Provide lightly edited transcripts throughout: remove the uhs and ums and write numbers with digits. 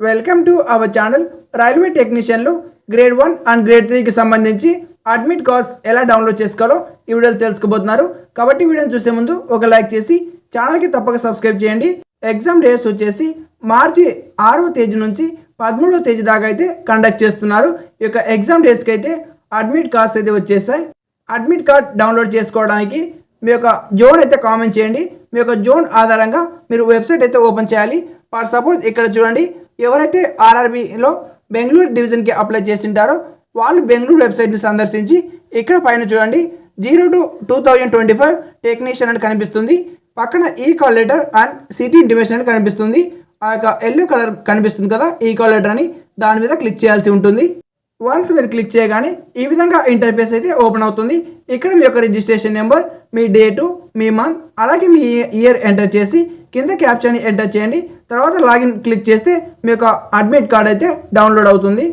Welcome to our channel. Railway టెక్నీషియన్లు grade 1 and grade 3కి సంబంధించి అడ్మిట్ కార్డ్స్ ఎలా డౌన్లోడ్ చేసుకోవాలో ఈ వీడియోలో తెలుసుకోబోతున్నారు. కాబట్టి వీడియోని చూసే ముందు ఒక లైక్ చేసి ఛానల్కి తప్పక సబ్స్క్రైబ్ చేయండి. ఎగ్జామ్ డేస్ వచ్చేసి మార్చి 6వ తేదీ నుంచి 13వ తేదీ దాకా అయితే కండక్ట్ చేస్తున్నారు. ఈ యొక్క ఎగ్జామ్ డేస్కి అయితే అడ్మిట్ కార్డ్స్ అయితే వచ్చేసాయి. అడ్మిట్ కార్డ్ డౌన్లోడ్ చేసుకోవడానికి మీ యొక్క జోన్ అయితే కామెంట్ చేయండి. మీ యొక్క జోన్ ఆధారంగా మీరు వెబ్సైట్ అయితే ఓపెన్ చేయాలి. ఫర్ సపోజ్ ఇక్కడ చూడండి, ఎవరైతే ఆర్ఆర్బీలో బెంగళూరు డివిజన్కి అప్లై చేసింటారో వాళ్ళు బెంగళూరు వెబ్సైట్ని సందర్శించి ఇక్కడ పైన చూడండి 0 to 2025 టెక్నీషియన్ అని కనిపిస్తుంది. పక్కన ఈ call letter and city intimation అని కనిపిస్తుంది. ఆ యొక్క ఎల్లో కలర్ కనిపిస్తుంది కదా, ఈ కాల్ లెటర్ అని, దాని మీద క్లిక్ చేయాల్సి ఉంటుంది. వన్స్ మీరు క్లిక్ చేయగానే ఈ విధంగా ఇంటర్ఫేస్ అయితే ఓపెన్ అవుతుంది. ఇక్కడ మీ యొక్క రిజిస్ట్రేషన్ నెంబర్, మీ డేటు, మీ మంత్, అలాగే మీ ఇయర్ ఎంటర్ చేసి కింద క్యాప్చర్ని ఎంటర్ చేయండి. తర్వాత లాగిన్ క్లిక్ చేస్తే మీ యొక్క అడ్మిట్ కార్డ్ అయితే డౌన్లోడ్ అవుతుంది.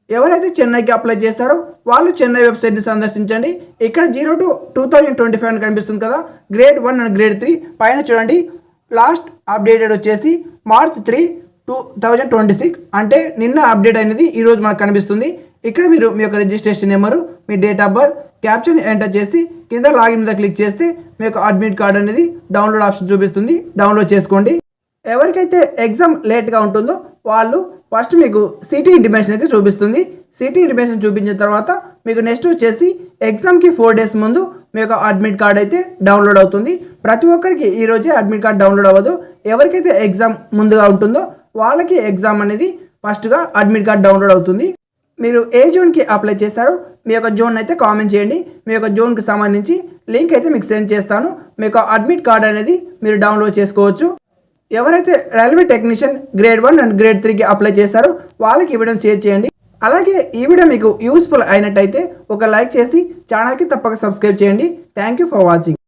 ఎవరైతే చెన్నైకి అప్లై చేస్తారో వాళ్ళు చెన్నై వెబ్సైట్ని సందర్శించండి. ఇక్కడ 0 to 2025 అని కనిపిస్తుంది కదా, గ్రేడ్ 1 అండ్ గ్రేడ్ 3 పైన చూడండి. లాస్ట్ అప్డేటెడ్ వచ్చేసి మార్చ్ 3, 2026, అంటే నిన్న అప్డేట్ అయినది ఈరోజు మనకు కనిపిస్తుంది. ఇక్కడ మీరు మీ యొక్క రిజిస్ట్రేషన్ నెంబరు, మీ డేట్ ఆఫ్ బర్త్, క్యాప్చర్ని ఎంటర్ చేసి కింద లాగిన్ మీద క్లిక్ చేస్తే మీ యొక్క అడ్మిట్ కార్డ్ అనేది డౌన్లోడ్ ఆప్షన్ చూపిస్తుంది. డౌన్లోడ్ చేసుకోండి. ఎవరికైతే ఎగ్జామ్ లేట్గా ఉంటుందో వాళ్ళు ఫస్ట్ మీకు సిటీ ఇంటిమేషన్ అయితే చూపిస్తుంది. సిటీ ఇంటిమేషన్ చూపించిన తర్వాత మీకు నెక్స్ట్ వచ్చేసి ఎగ్జామ్కి 4 days ముందు మీ యొక్క అడ్మిట్ కార్డ్ అయితే డౌన్లోడ్ అవుతుంది. ప్రతి ఒక్కరికి ఈరోజే అడ్మిట్ కార్డ్ డౌన్లోడ్ అవ్వదు. ఎవరికైతే ఎగ్జామ్ ముందుగా ఉంటుందో వాళ్ళకి ఎగ్జామ్ అనేది ఫస్ట్గా అడ్మిట్ కార్డ్ డౌన్లోడ్ అవుతుంది. మీరు ఏ జోన్కి అప్లై చేస్తారో మీ యొక్క జోన్ అయితే కామెంట్ చేయండి. మీ యొక్క జోన్కి సంబంధించి లింక్ అయితే మీకు సెండ్ చేస్తాను. మీ యొక్క అడ్మిట్ కార్డ్ అనేది మీరు డౌన్లోడ్ చేసుకోవచ్చు. ఎవరైతే railway technician grade 1 and grade 3కి అప్లై చేస్తారో వాళ్ళకి ఈ వీడియోని షేర్ చేయండి. అలాగే ఈ వీడియో మీకు యూస్ఫుల్ అయినట్టయితే ఒక లైక్ చేసి ఛానల్కి తప్పక సబ్స్క్రైబ్ చేయండి. Thank you for watching.